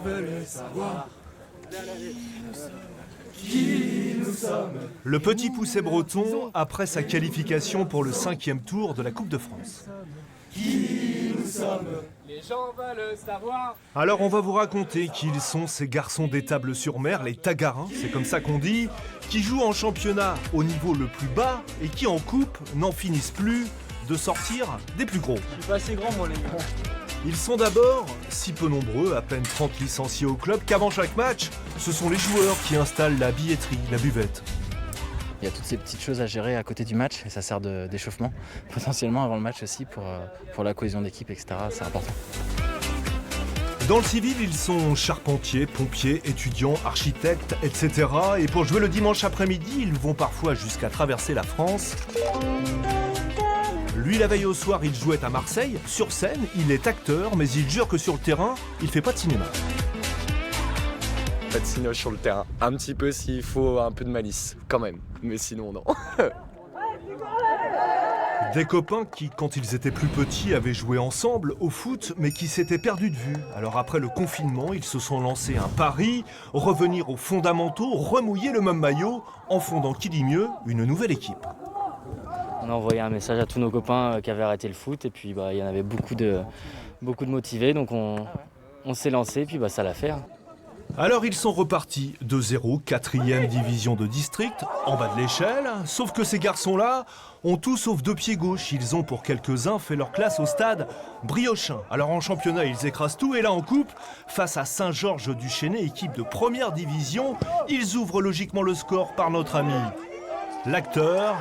veut le savoir. Qui nous sommes. Le Petit Poucet breton, après sa qualification pour le 5e tour de la Coupe de France. Qui nous sommes. Les gens veulent savoir. Alors on va vous raconter qui ils sont ces garçons d'Étable-sur-Mer, les Tagarins, c'est comme ça qu'on dit, qui jouent en championnat au niveau le plus bas et qui en coupe n'en finissent plus de sortir des plus gros. Je suis pas assez grand moi les gars. Ils sont d'abord si peu nombreux, à peine 30 licenciés au club, qu'avant chaque match, ce sont les joueurs qui installent la billetterie, la buvette. Il y a toutes ces petites choses à gérer à côté du match et ça sert d'échauffement, potentiellement avant le match aussi pour la cohésion d'équipe, etc. C'est important. Dans le civil, ils sont charpentiers, pompiers, étudiants, architectes, etc. Et pour jouer le dimanche après-midi, ils vont parfois jusqu'à traverser la France. Lui, la veille au soir, il jouait à Marseille. Sur scène, il est acteur, mais il jure que sur le terrain, il fait pas de cinéma. Pas de cinoche sur le terrain. Un petit peu s'il faut un peu de malice, quand même. Mais sinon, non. Des copains qui, quand ils étaient plus petits, avaient joué ensemble au foot, mais qui s'étaient perdus de vue. Alors après le confinement, ils se sont lancés un pari, revenir aux fondamentaux, remouiller le même maillot, en fondant, qui dit mieux, une nouvelle équipe. On a envoyé un message à tous nos copains qui avaient arrêté le foot et puis il y en avait beaucoup de motivés, donc on s'est lancé et puis ça l'a fait. Alors ils sont repartis de 0, 4e division de district, en bas de l'échelle, sauf que ces garçons-là ont tout sauf 2 pieds gauche. Ils ont pour quelques-uns fait leur classe au stade Briochin. Alors en championnat, ils écrasent tout et là en coupe, face à Saint-Georges-du-Chênay, équipe de 1re division, ils ouvrent logiquement le score par notre ami l'acteur.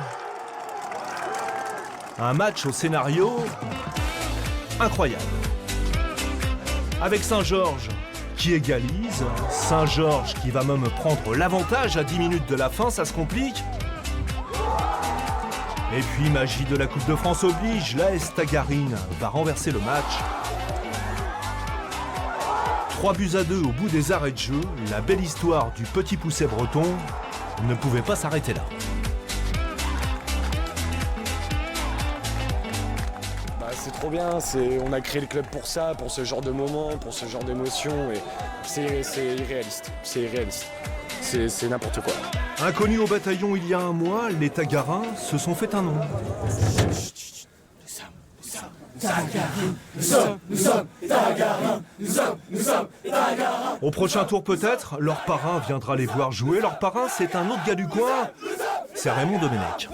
Un match au scénario incroyable. Avec Saint-Georges qui égalise, Saint-Georges qui va même prendre l'avantage à 10 minutes de la fin, ça se complique. Et puis magie de la Coupe de France oblige, l'AS Tagarine va renverser le match. 3-2 au bout des arrêts de jeu, la belle histoire du Petit Poucet breton ne pouvait pas s'arrêter là. C'est trop bien, on a créé le club pour ça, pour ce genre de moment, pour ce genre d'émotion. Et c'est irréaliste, c'est n'importe quoi. Inconnus au bataillon il y a un mois, les Tagarins se sont fait un nom. Nous sommes Tagarins. Au prochain tour peut-être, leur parrain viendra les voir jouer. Leur parrain, c'est un autre gars du coin, c'est Raymond Domenech.